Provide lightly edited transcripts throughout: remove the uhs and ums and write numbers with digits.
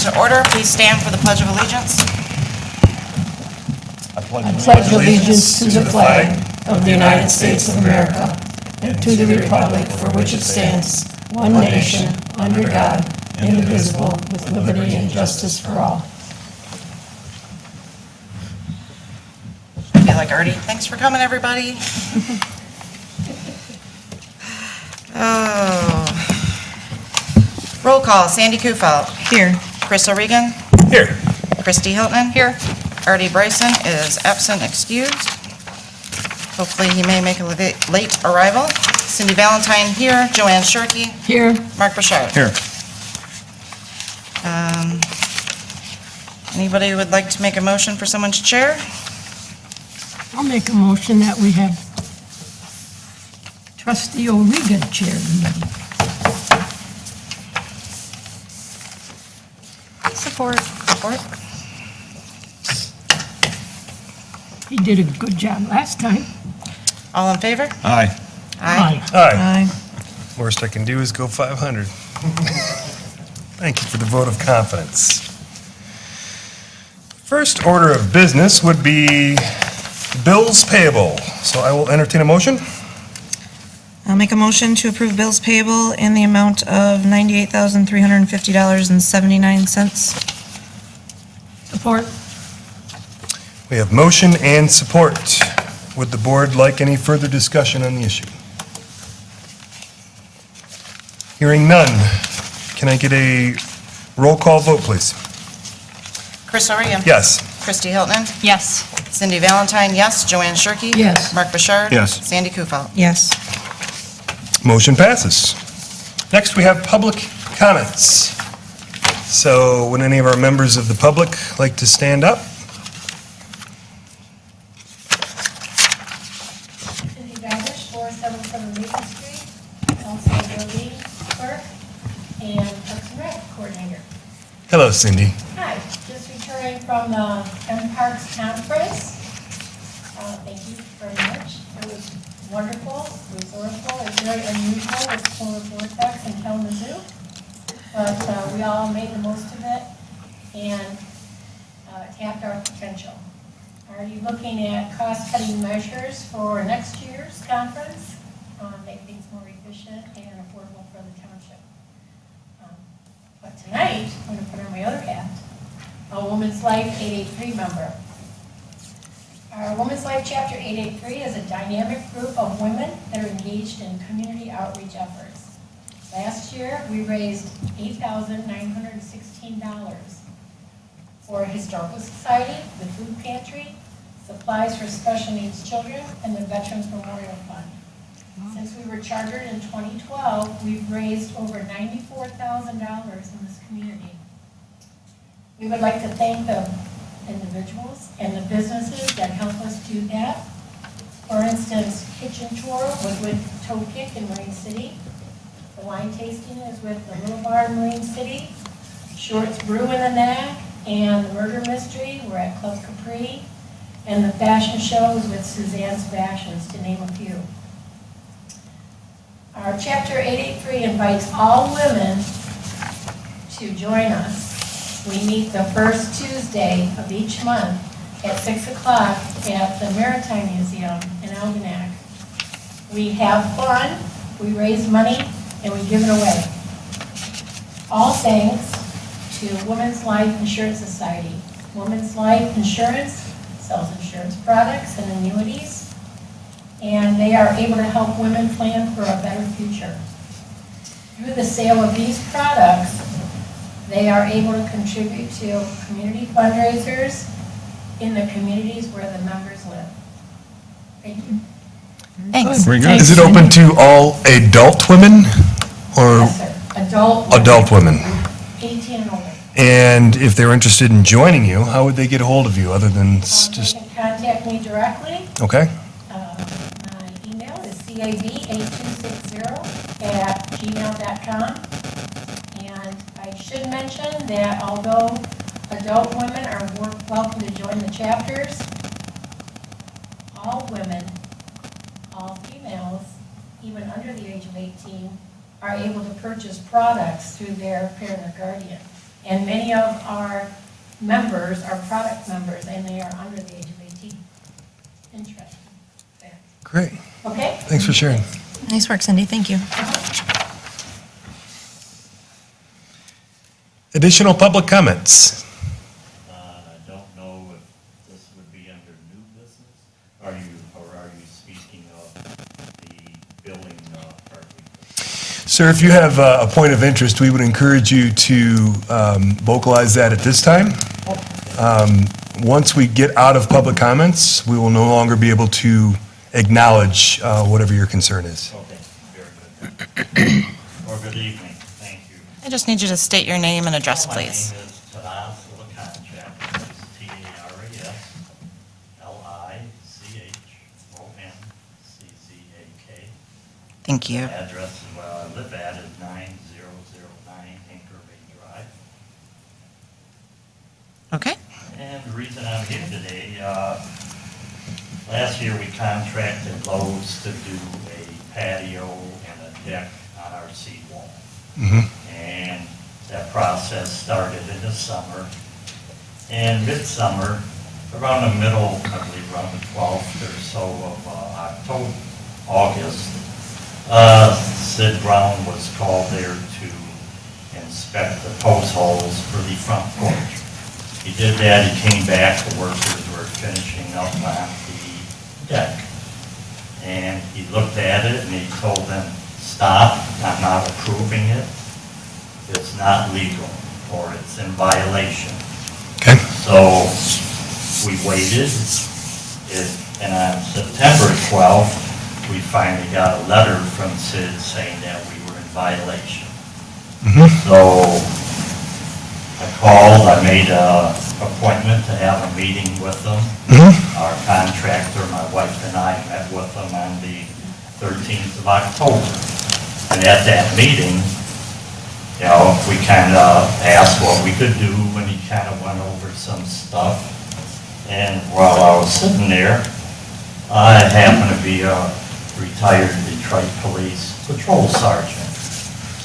to order. Please stand for the Pledge of Allegiance. I pledge allegiance to the flag of the United States of America and to the republic for which it stands, one nation, under God, indivisible, with liberty and justice for all. I feel like Artie. Thanks for coming, everybody. Oh. Roll call. Sandy Kufelt. Here. Chris O'Regan. Here. Christy Hilton. Here. Artie Bryson is absent, excused. Hopefully he may make a late arrival. Cindy Valentine here. Joanne Shirkey. Here. Mark Bouchard. Here. Anybody who would like to make a motion for someone's chair? I'll make a motion that we have Trustee O'Regan chair the meeting. Support. Support. He did a good job last time. All in favor? Aye. Aye. Worst I can do is go 500. Thank you for the vote of confidence. First order of business would be bills payable. So I will entertain a motion. I'll make a motion to approve bills payable in the amount of $98,350.79. Support. We have motion and support. Would the board like any further discussion on the issue? Hearing none. Can I get a roll call vote, please? Chris O'Regan. Yes. Christy Hilton. Yes. Cindy Valentine, yes. Joanne Shirkey. Yes. Mark Bouchard. Yes. Sandy Kufelt. Yes. Motion passes. Next, we have public comments. So would any of our members of the public like to stand up? Cindy Babish, 477 Maple Street, also building clerk and Parks and Rec coordinator. Hello, Cindy. Hi, just returning from the M Parks conference. Thank you very much. It was wonderful, resourceful, it's very unusual with polar vortex in Kalamazoo, but we all made the most of it and tapped our potential. Are you looking at cost-cutting measures for next year's conference? Make things more efficient and affordable for the township. But tonight, I'm going to put on my other hat, a Women's Life 883 member. Our Women's Life Chapter 883 is a dynamic group of women that are engaged in community outreach efforts. Last year, we raised $8,916 for Historical Society, the Food Pantry, supplies for special needs children, and the Veterans Memorial Fund. Since we were chartered in 2012, we've raised over $94,000 in this community. We would like to thank the individuals and the businesses that help us do that. For instance, Kitchen Tour was with Toe Kick in Marine City. The wine tasting is with the Little Bar in Marine City. Shorts Brew in the Knack and the Murder Mystery were at Club Capri. And the fashion show is with Suzanne's Fashions, to name a few. Our Chapter 883 invites all women to join us. We meet the first Tuesday of each month at 6 o'clock at the Maritime Museum in Algonac. We have fun, we raise money, and we give it away. All thanks to Women's Life Insurance Society. Women's Life Insurance sells insurance products and annuities, and they are able to help women plan for a better future. Through the sale of these products, they are able to contribute to community fundraisers in the communities where the members live. Thank you. Thanks. Very good. Is it open to all adult women or Yes, sir. adult women? 18 and older. And if they're interested in joining you, how would they get a hold of you other than They just, can contact me directly. okay? My email is cab8260@gmail.com. And I should mention that although adult women are welcome to join the chapters, all women, all females, even under the age of 18, are able to purchase products through their parent or guardian. And many of our members are product members, and they are under the age of 18. Interesting fact. Great. Okay? Thanks for sharing. Nice work, Cindy, thank you. Additional public comments? I don't know if this would be under new business. Are you speaking of the billing part? Sir, if you have a point of interest, we would encourage you to vocalize that at this time. Once we get out of public comments, we will no longer be able to acknowledge whatever your concern is. Okay, very good. Or good evening, thank you. I just need you to state your name and address, please. My name is Township, T-A-R-A-S-L-I-C-H-O-N-C-C-A-K. Thank you. Address where I live at is 9009 Anchor Bay Drive. Okay, And the reason I'm here today, last year we contracted Lowe's to do a patio and a deck on our seawall. And that process started in the summer. And midsummer, around the middle, I believe around the 12th or so of August, Sid Brown was called there to inspect the post holes for the front porch. He did that, he came back, the workers were finishing up on the deck. And he looked at it and he told them, stop, I'm not approving it. It's not legal, or it's in violation. Okay. So we waited, and on September 12th, we finally got a letter from Sid saying that we were in violation. So I called, I made an appointment to have a meeting with them. Our contractor, my wife and I met with them on the 13th of October. And at that meeting, you know, we kind of asked what we could do, and he kind of went over some stuff. And while I was sitting there, I happened to be a retired Detroit Police Patrol Sergeant.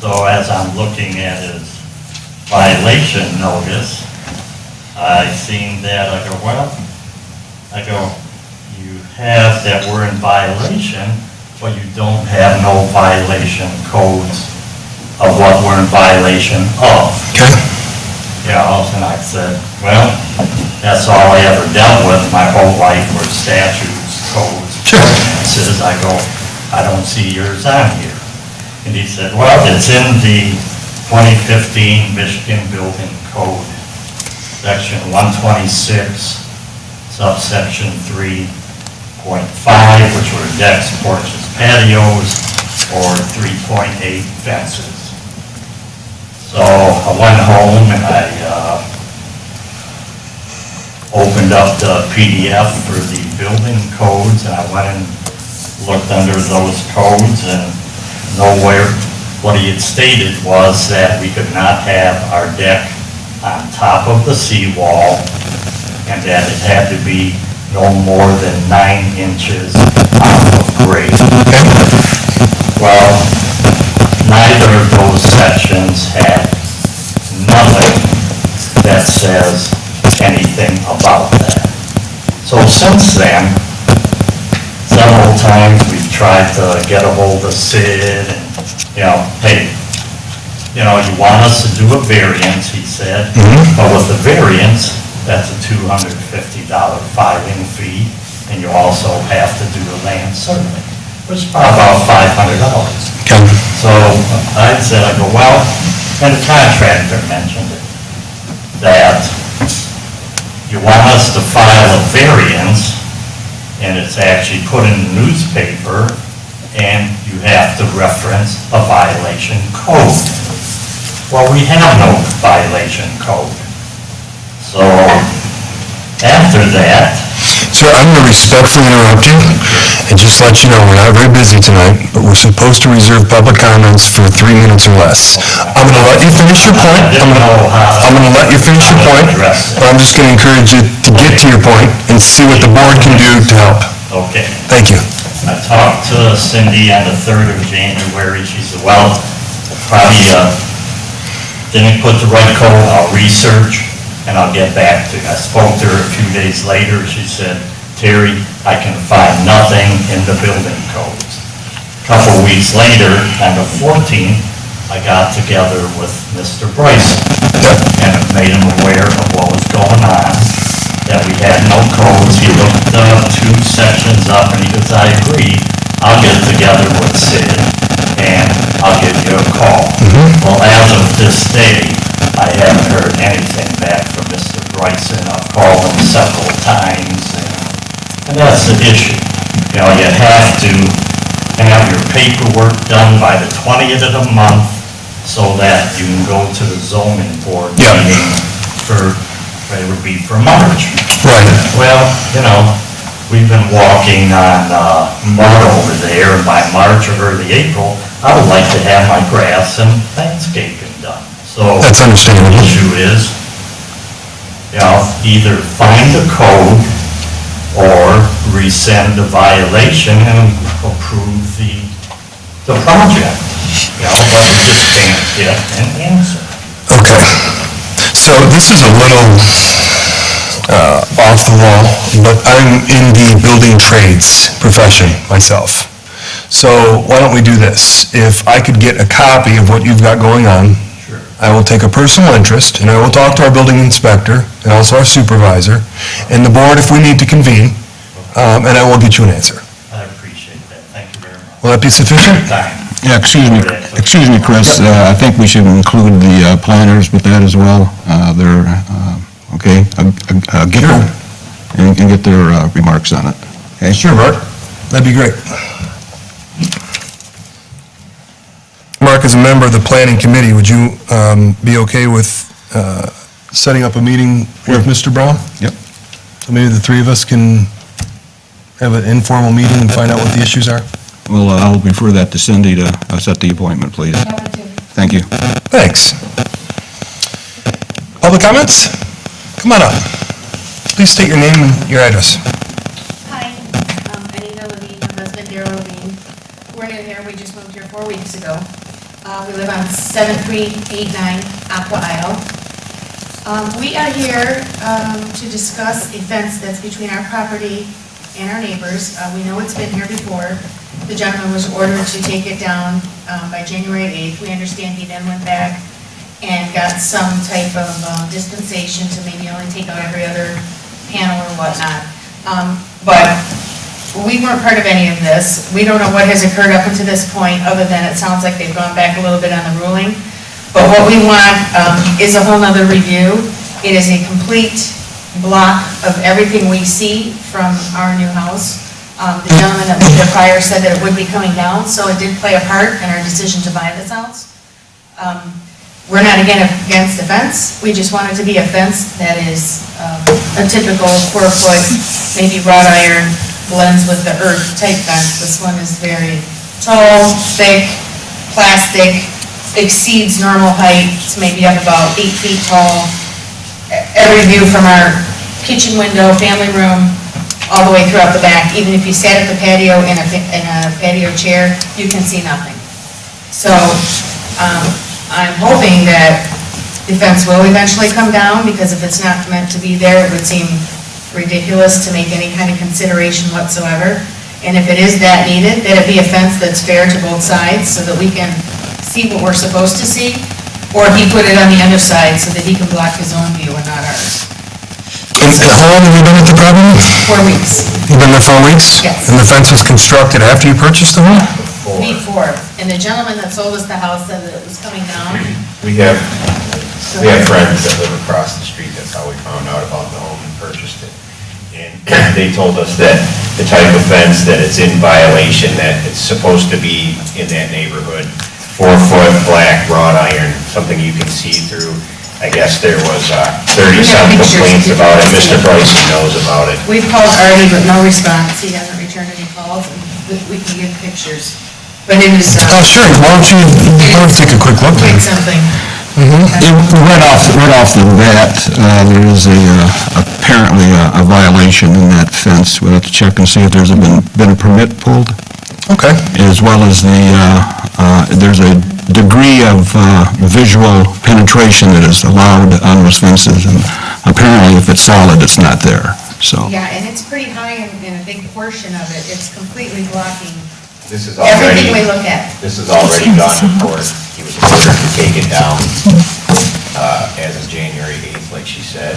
So as I'm looking at his violation notice, I seen that, I go, you have that we're in violation, but you don't have no violation codes of what we're in violation of. Okay. You know, and I said, well, that's all I ever dealt with my whole life were statutes, codes, ordinances. I go, I don't see yours on here. And he said, well, it's in the 2015 Michigan Building Code, section 126, subsection 3.5, which were decks, porches, patios, or 3.8 fences. So I went home and I opened up the PDF for the building codes, and I went and looked under those codes, and nowhere, what he had stated was that we could not have our deck on top of the seawall, and that it had to be no more than 9 inches out of grade. Well, neither of those sections had nothing that says anything about that. So since then, several times we've tried to get a hold of Sid and, you know, hey, you know, you want us to do a variance, he said, but with the variance, that's a $250 filing fee, and you also have to do the land survey, which is probably about $500. So I said, I go, well, and the contractor mentioned it, that you want us to file a variance, and it's actually put in the newspaper, and you have to reference a violation code. Well, we have no violation code. So after that, Sir, I'm going to respectfully interrupt you and just let you know, we're not very busy tonight, but we're supposed to reserve public comments for 3 minutes or less. I'm going to let you finish your point. I'm going to let you finish your point, but I'm just going to encourage you to get to your point and see what the board can do to help. okay. Thank you. I talked to Cindy on the 3rd of January. She said, well, probably didn't put the right code, I'll research, and I'll get back to you. I spoke to her a few days later, she said, Terry, I can find nothing in the building codes. Couple weeks later, on the 14th, I got together with Mr. Bryson and made him aware of what was going on, that we had no codes. He looked 2 sections up and he goes, I agree, I'll get together with Sid and I'll give you a call. Well, as of this day, I haven't heard anything back from Mr. Bryson. I've called him several times, and that's the issue. You know, you have to have your paperwork done by the 20th of the month so that you can go to the zoning board meeting for, it would be for March. Right. Well, you know, we've been walking on mud over there, and by March or early April, I would like to have my grass and landscaping done. So That's understandable. the issue is, you know, either find a code or rescind the violation and approve the project. You know, but we just can't get an answer. Okay. So this is a little off the wall, but I'm in the building trades profession myself. So why don't we do this? If I could get a copy of what you've got going on, Sure. I will take a personal interest, and I will talk to our building inspector and also our supervisor and the board if we need to convene, and I will get you an answer. I appreciate that. Thank you very much. Will that be sufficient? Time. Yeah, excuse me, Chris, I think we should include the planners with that as well. They're, okay, get them, and get their remarks on it. Okay? Sure, Mark. That'd be great. Mark, as a member of the planning committee, would you be okay with setting up a meeting with Mr. Brown? Yep. So maybe the three of us can have an informal meeting and find out what the issues are? Well, I'll refer that to Cindy to set the appointment, please. Thank you. Thanks. Public comments? Come on up. Please state your name and your address. Hi, Anita Levine, my husband Darrell Levine. We're new here, we just moved here 4 weeks ago. We live on 7389 Aqua Isle. We are here to discuss a fence that's between our property and our neighbors. We know it's been here before. The gentleman was ordered to take it down by January 8th. We understand he then went back and got some type of dispensation to maybe only take out every other panel or whatnot. But we weren't part of any of this. We don't know what has occurred up until this point, other than it sounds like they've gone back a little bit on the ruling. But what we want is a whole nother review. It is a complete block of everything we see from our new house. The gentleman that lived there prior said that it would be coming down, so it did play a part in our decision to buy this house. We're not against the fence, we just want it to be a fence that is a typical 4-foot, maybe wrought iron, blends with the earth type fence. This one is very tall, thick, plastic, exceeds normal height, it's maybe up about 8 feet tall. Every view from our kitchen window, family room, all the way throughout the back, even if you sat at the patio in a patio chair, you can see nothing. So, I'm hoping that the fence will eventually come down, because if it's not meant to be there, it would seem ridiculous to make any kind of consideration whatsoever. And if it is that needed, that it be a fence that's fair to both sides, so that we can see what we're supposed to see, or if he put it on the other side so that he can block his own view and not ours. And how long have you been at the property? 4 weeks. You've been there 4 weeks? Yes. And the fence was constructed after you purchased the home? Before. And the gentleman that sold us the house said that it was coming down. We have friends that live across the street, that's how we found out about the home and purchased it. And they told us that the type of fence that it's in violation, that it's supposed to be in that neighborhood, 4-foot black wrought iron, something you can see through. I guess there was 30-some complaints about it, Mr. Bryson knows about it. We've called Artie, but no response. He hasn't returned any calls, and we can give pictures. But it was, Oh, sure, why don't you take a quick look? quick something. Right off the bat, there is apparently a violation in that fence. We'll have to check and see if there's been a permit pulled, Okay. as well as the there's a degree of visual penetration that is allowed on those fences, and apparently if it's solid, it's not there, so. Yeah, and it's pretty high in a big portion of it. It's completely blocking This is everything we already, look at. this is already gone to court. He was ordered to take it down as of January 8th, like she said.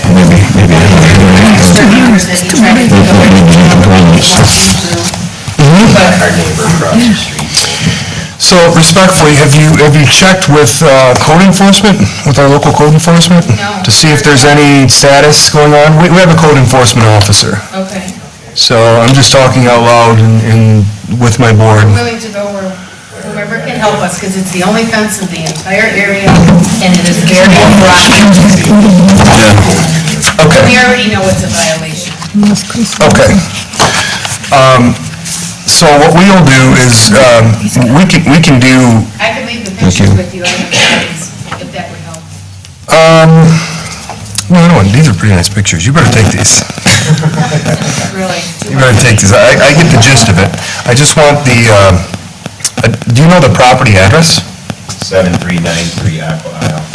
And Maybe. Extra meters that he tried to take away. but our neighbor across the street told me. So respectfully, have you checked with code enforcement, with our local code enforcement? No. To see if there's any status going on? We have a code enforcement officer, Okay. so I'm just talking out loud and with my board. We're willing to go where whoever can help us, because it's the only fence in the entire area, and it is very broad. Okay. We already know it's a violation. Okay. So what we'll do is, we can do, I can leave the pictures with you, I have copies, if that would help. no, these are pretty nice pictures. You better take these. Really. You better take these. I get the gist of it. I just want the, do you know the property address? 7393 Aqua Isle.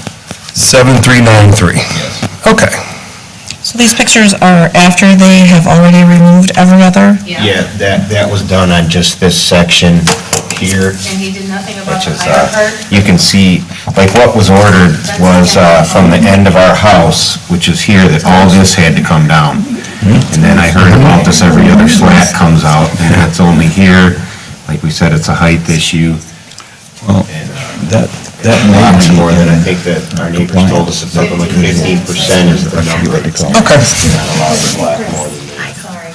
7393. Yes. Okay. So these pictures are after they have already removed every other? Yeah, that was done on just this section here, And he did nothing about which the is, higher part? you can see, like what was ordered was from the end of our house, which is here, that all this had to come down. And then I heard about this every other slat comes out, and that's only here. Like we said, it's a height issue. Well, And, that may lots be more than I think that our neighbors told us, it's something like 15% is the number. Okay. Not allowed to black more than that. Sorry,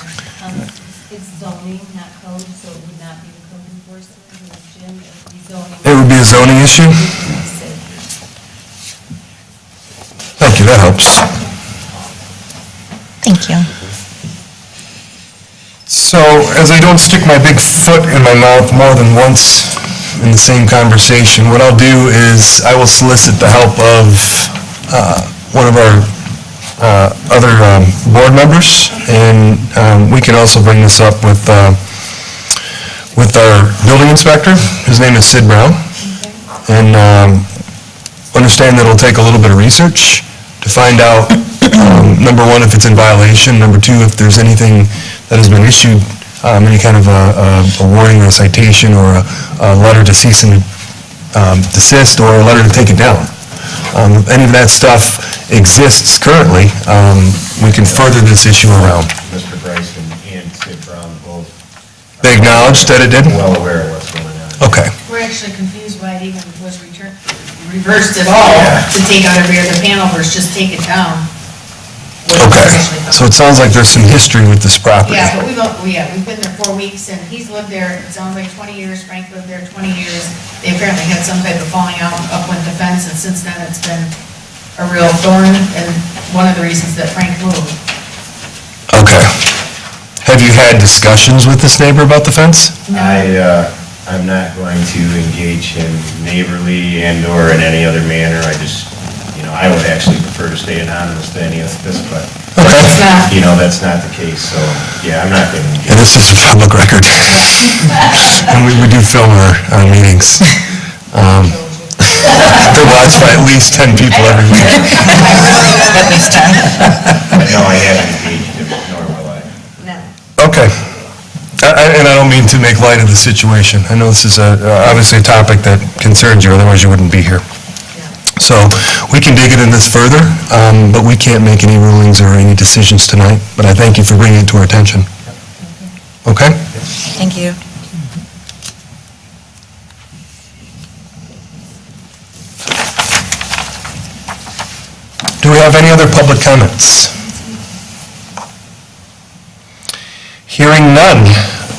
it's zoning, not code, so it would not be the code enforcement, it was Jim, it would be zoning. It would be a zoning issue? Thank you, that helps. Thank you. So, as I don't stick my big foot in my mouth more than once in the same conversation, what I'll do is I will solicit the help of one of our other board members, and we can also bring this up with our building inspector. His name is Sid Brown. And understand that it'll take a little bit of research to find out, number one, if it's in violation, number two, if there's anything that has been issued, any kind of a warning or a citation or a letter to cease and desist or a letter to take it down. If any of that stuff exists currently, we can further this issue around. Mr. Bryson and Sid Brown both. They acknowledged that it did? Well aware of what's going on. Okay. We're actually confused why it even was reversed at all, to take out every other panel versus just take it down. Okay. So it sounds like there's some history with this property. Yeah, but we've been there 4 weeks, and he's lived there, it sounds like 20 years, Frank lived there 20 years. They apparently had some type of falling out up with the fence, and since then, it's been a real thorn, and one of the reasons that Frank moved. Okay. Have you had discussions with this neighbor about the fence? I'm not going to engage him neighborly and/or in any other manner. I just, I would actually prefer to stay anonymous to any of this, but, Okay. that's not the case, so, yeah, I'm not going to engage. And this is a public record. And we do film our meetings. They're watched by at least 10 people every week. At least 10. But no, I haven't engaged him, nor will I. Okay. And I don't mean to make light of the situation. I know this is obviously a topic that concerns you, otherwise you wouldn't be here. So we can dig into this further, but we can't make any rulings or any decisions tonight. But I thank you for bringing it to our attention. Okay? Thank you. Do we have any other public comments? Hearing none.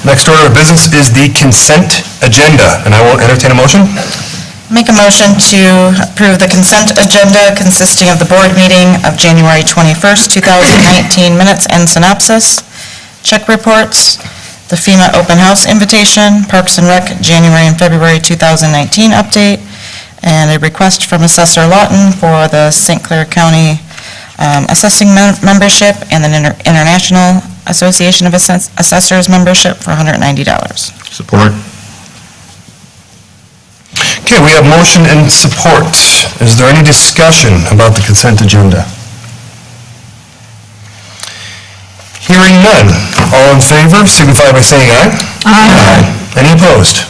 Next order of business is the consent agenda, and I will entertain a motion. Make a motion to approve the consent agenda consisting of the board meeting of January 21st, 2019 minutes and synopsis, check reports, the FEMA open house invitation, Parks and Rec January and February 2019 update, and a request from Assessor Lawton for the St. Clair County Assessing membership and the International Association of Assessors membership for $190. Support. Okay, we have motion and support. Is there any discussion about the consent agenda? Hearing none. All in favor, signify by saying aye. Aye. Any opposed?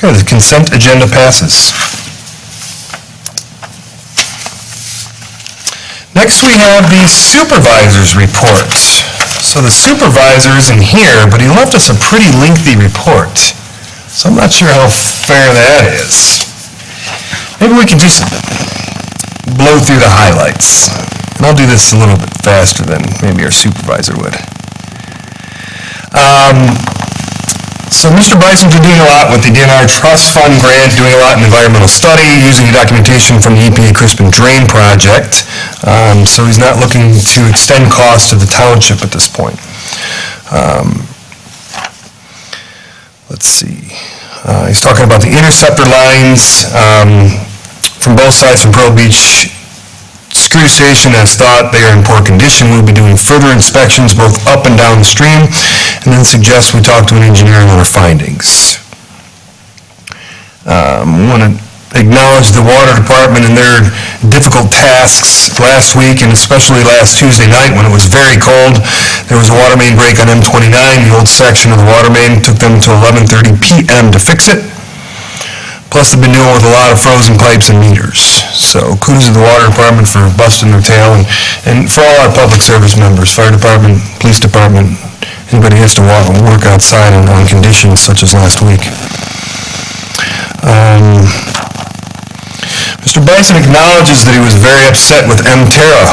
Okay, the consent agenda passes. Next, we have the supervisor's report. So the supervisor isn't here, but he left us a pretty lengthy report. So I'm not sure how fair that is. Maybe we can just blow through the highlights. And I'll do this a little bit faster than maybe our supervisor would. So Mr. Bison's been doing a lot with the DNR Trust Fund grant, doing a lot in environmental study, using documentation from the EPA Crispin Drain Project. So he's not looking to extend costs to the township at this point. Let's see. He's talking about the interceptor lines from both sides from Pearl Beach Screw Station. As thought, they are in poor condition. We'll be doing further inspections both up and down the stream, and then suggest we talk to an engineer on our findings. We want to acknowledge the water department and their difficult tasks last week, and especially last Tuesday night when it was very cold. There was a water main break on M29, the old section of the water main. Took them to 11:30 p.m. to fix it. Plus, they've been dealing with a lot of frozen pipes and meters. So kudos to the water department for busting their tail, and for all our public service members, fire department, police department, anybody has to work outside on conditions such as last week. Mr. Bison acknowledges that he was very upset with Mterra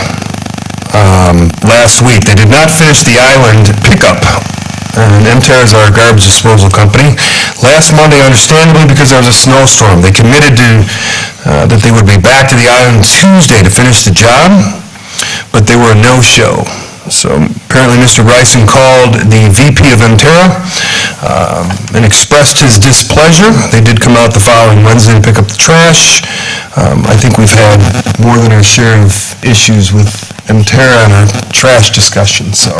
last week. They did not finish the island pickup. And Mterra is our garbage disposal company. Last Monday, understandably, because there was a snowstorm, they committed to that they would be back to the island Tuesday to finish the job, but they were a no-show. So apparently Mr. Bryson called the VP of Mterra and expressed his displeasure. They did come out the following Wednesday to pick up the trash. I think we've had more than our share of issues with Mterra and our trash discussion. So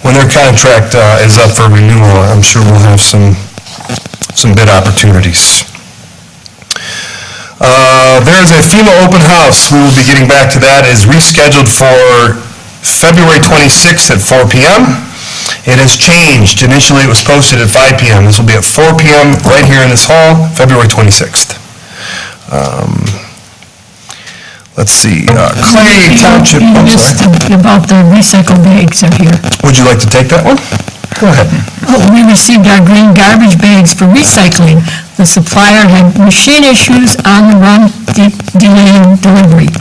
when their contract is up for renewal, I'm sure we'll have some bid opportunities. There is a FEMA open house. We will be getting back to that. It is rescheduled for February 26th at 4 p.m. It has changed. Initially, it was posted at 5 p.m. This will be at 4 p.m. right here in this hall, February 26th. Let's see, Cay Township, You I'm missed sorry. about the recycle bags are here. Would you like to take that one? Go ahead. Oh, we received our green garbage bags for recycling. The supplier had machine issues on the run, delaying delivery.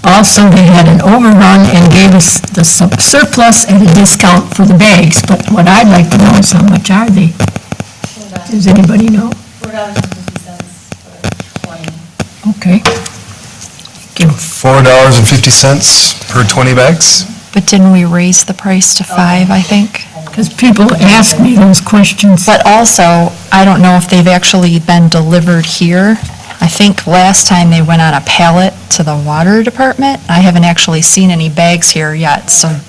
Also, they had an overrun and gave us the surplus at a discount for the bags. But what I'd like to know is how much are they? Does anybody know? $4.50 for 20. Okay. Thank you. $4.50 per 20 bags? But didn't we raise the price to 5, I think? Because people ask me those questions. But also, I don't know if they've actually been delivered here. I think last time they went on a pallet to the water department. I haven't actually seen any bags here yet, so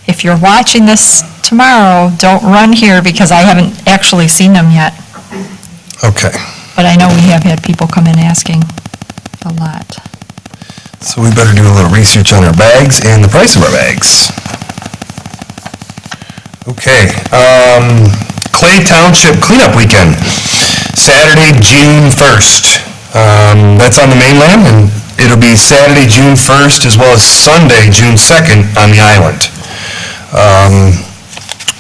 if you're watching this tomorrow, don't run here because I haven't actually seen them yet. Okay. But I know we have had people come in asking a lot. So we better do a little research on our bags and the price of our bags. Okay. Cay Township Cleanup Weekend, Saturday, June 1st. That's on the mainland, and it'll be Saturday, June 1st, as well as Sunday, June 2nd on the island.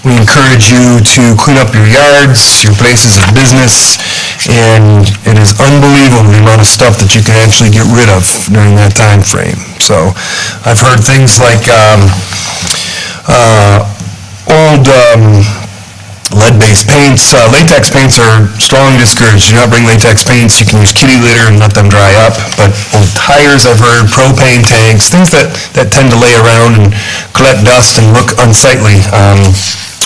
We encourage you to clean up your yards, your places of business, and it is unbelievable the amount of stuff that you can actually get rid of during that time frame. So I've heard things like old lead-based paints. Latex paints are strongly discouraged. Do not bring latex paints. You can use kitty litter and let them dry up. But old tires, I've heard, propane tanks, things that tend to lay around and collect dust and look unsightly.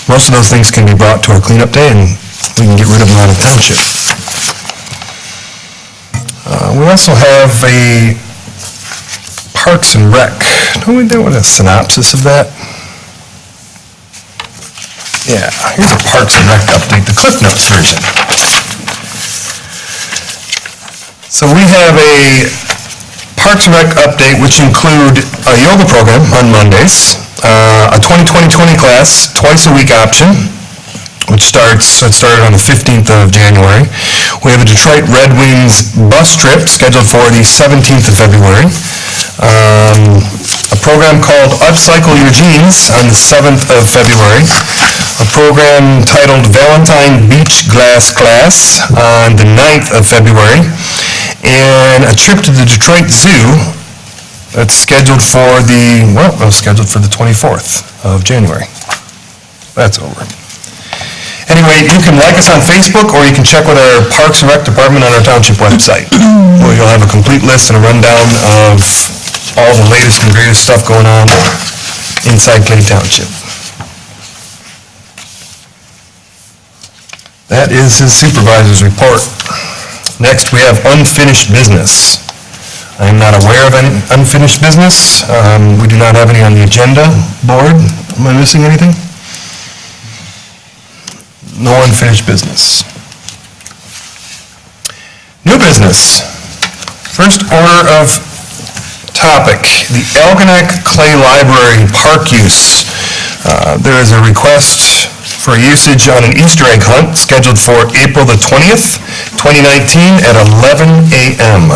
Most of those things can be brought to our cleanup day, and we can get rid of them out of township. We also have a Parks and Rec. Don't we do a synopsis of that? Yeah, here's a Parks and Rec update, the Cliff Notes version. So we have a Parks and Rec update, which include a yoga program on Mondays, a 20-20-20 class, twice a week option, which started on the 15th of January. We have a Detroit Red Wings bus trip scheduled for the 17th of February. A program called Upcycle Your Jeans on the 7th of February. A program titled Valentine Beach Glass Class on the 9th of February. And a trip to the Detroit Zoo that's scheduled for the 24th of January. That's over. Anyway, you can like us on Facebook, or you can check with our Parks and Rec Department on our Township website, where you'll have a complete list and a rundown of all the latest and greatest stuff going on inside Cay Township. That is his supervisor's report. Next, we have unfinished business. I am not aware of any unfinished business. We do not have any on the agenda board. Am I missing anything? No unfinished business. New business. First order of topic, the Algonac Clay Library park use. There is a request for usage on an Easter egg hunt scheduled for April the 20th, 2019 at 11 a.m.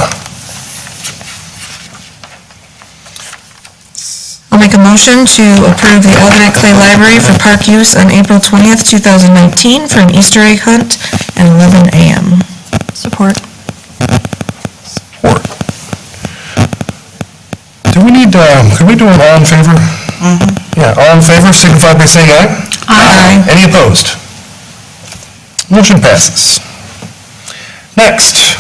I'll make a motion to approve the Algonac Clay Library for park use on April 20th, 2019 for an Easter egg hunt at 11 a.m. Support. Support. Do we need, could we do an all in favor? Yeah, all in favor, signify by saying aye. Aye. Any opposed? Motion passes. Next,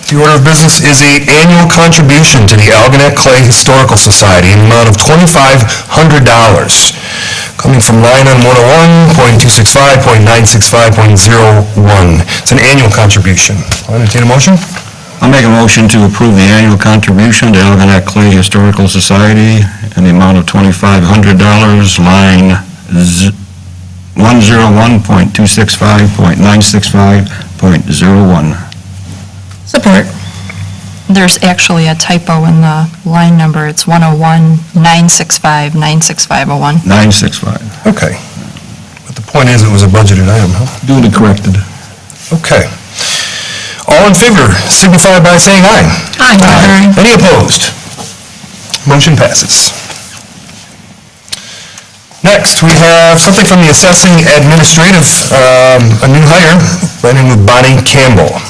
the order of business is an annual contribution to the Algonac Cay Historical Society in the amount of $2,500, coming from line item 101.265.965.01. It's an annual contribution. I'll entertain a motion. I'll make a motion to approve the annual contribution to Algonac Cay Historical Society in the amount of $2,500, line 101.265.965.01. Support. There's actually a typo in the line number. It's 101-965-96501. 965. Okay. But the point is, it was a budgeted item, huh? Duly corrected. Okay. All in favor, signify by saying aye. Aye. Any opposed? Motion passes. Next, we have something from the assessing administrative, a new hire, by the name of Bonnie Campbell.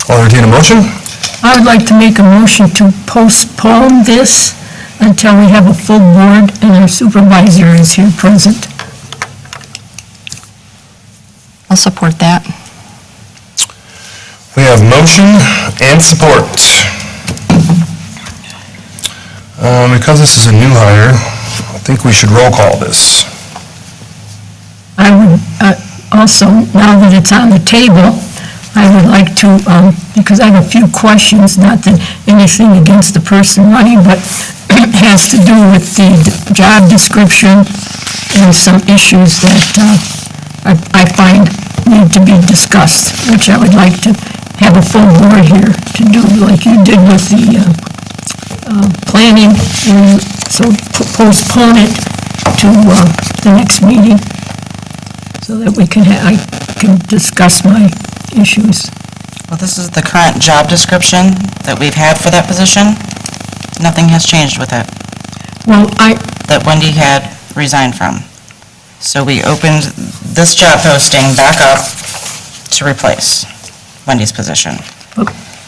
I'll entertain a motion. I would like to make a motion to postpone this until we have a full board and our supervisor is here present. I'll support that. We have motion and support. Because this is a new hire, I think we should roll call this. I would also, now that it's on the table, I would like to, because I have a few questions, not that anything against the person running, but has to do with the job description and some issues that I find need to be discussed, which I would like to have a full board here to do, like you did with the planning, and so postpone it to the next meeting so that we can, I can discuss my issues. Well, this is the current job description that we've had for that position. Nothing has changed with it, Well, that Wendy had resigned from. So we opened this job posting back up to replace Wendy's position.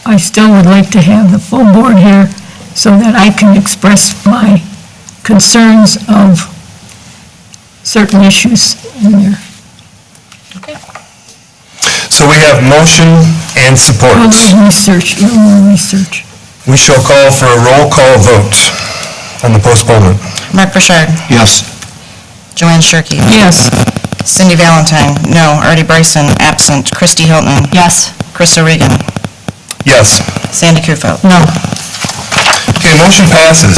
I still would like to have the full board here so that I can express my concerns of certain issues in there. So we have motion and support. A little research, a little more research. We shall call for a roll call vote on the postponement. Mark Burchard, Yes. Joanne Shirkey. Yes. Cindy Valentine, no. Artie Bryson, absent. Christy Hilton. Yes. Chris O'Regan. Yes. Sandy Kufel. No. Okay, motion passes.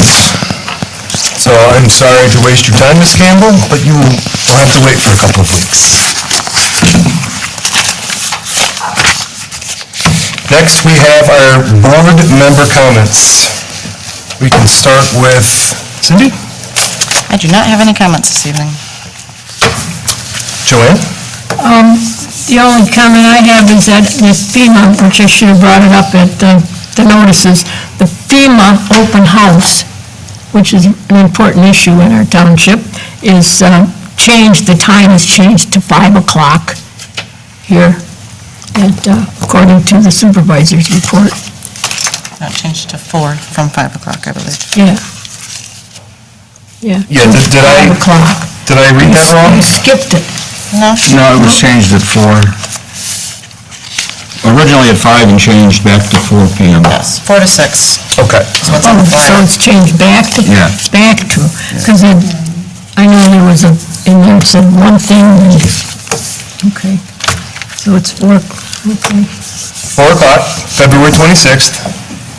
So I'm sorry to waste your time, Ms. Campbell, but you will have to wait for a couple of weeks. Next, we have our board member comments. We can start with Cindy? I do not have any comments this evening. Joanne? The only comment I have is that this FEMA, which I should have brought it up at the notices, the FEMA open house, which is an important issue in our township, is changed, the time is changed to 5 o'clock here, and according to the supervisor's report. That changed to 4 from 5 o'clock, I believe. Yeah. Yeah. Yeah, did 5 o'clock. did I read that wrong? You skipped it. No? No, it was changed at 4. Originally at 5 and changed back to 4 PM. Yes, 4 to 6. Okay. So it's on the So flyer. it's changed back to? Yeah. Back to, because I know there was in there it said one thing, okay. So it's 4, okay, 4 o'clock, February 26th,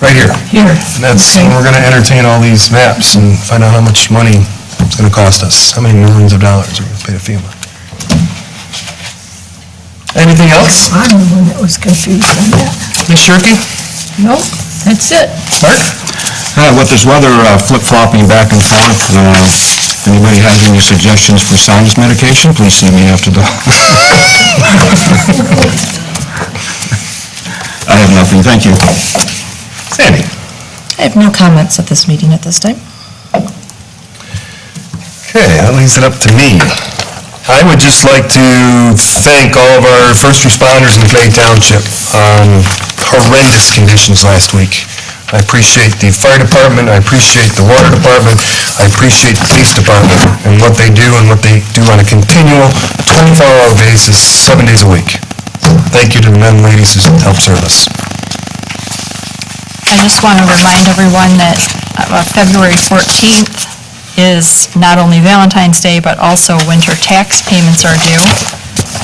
right here. here. And that's when we're going to entertain all these maps and find out how much money it's going to cost us, how many millions of dollars we're going to pay to FEMA. Anything else? I'm the one that was confused on that. Ms. Shirkey? Nope, that's it. Mark? With this weather flip-flopping back and forth, anybody has any suggestions for sinus medication, please see me after the... I have nothing, thank you. Sandy? I have no comments at this meeting at this time. Okay, that leaves it up to me. I would just like to thank all of our first responders in Cay Township on horrendous conditions last week. I appreciate the fire department, I appreciate the water department, I appreciate the police department and what they do and what they do on a continual 24-hour basis, 7 days a week. Thank you to the men and ladies who help serve us. I just want to remind everyone that February 14th is not only Valentine's Day, but also winter tax payments are due,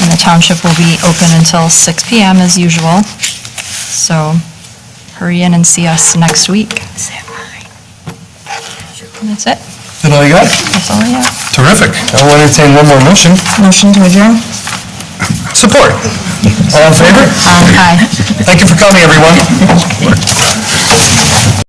and the township will be open until 6 PM as usual. So hurry in and see us next week. And that's it. Is that all you got? That's all I have. Terrific. I'll entertain one more motion. Motion to adjourn? Support. All in favor? Aye. Thank you for coming, everyone.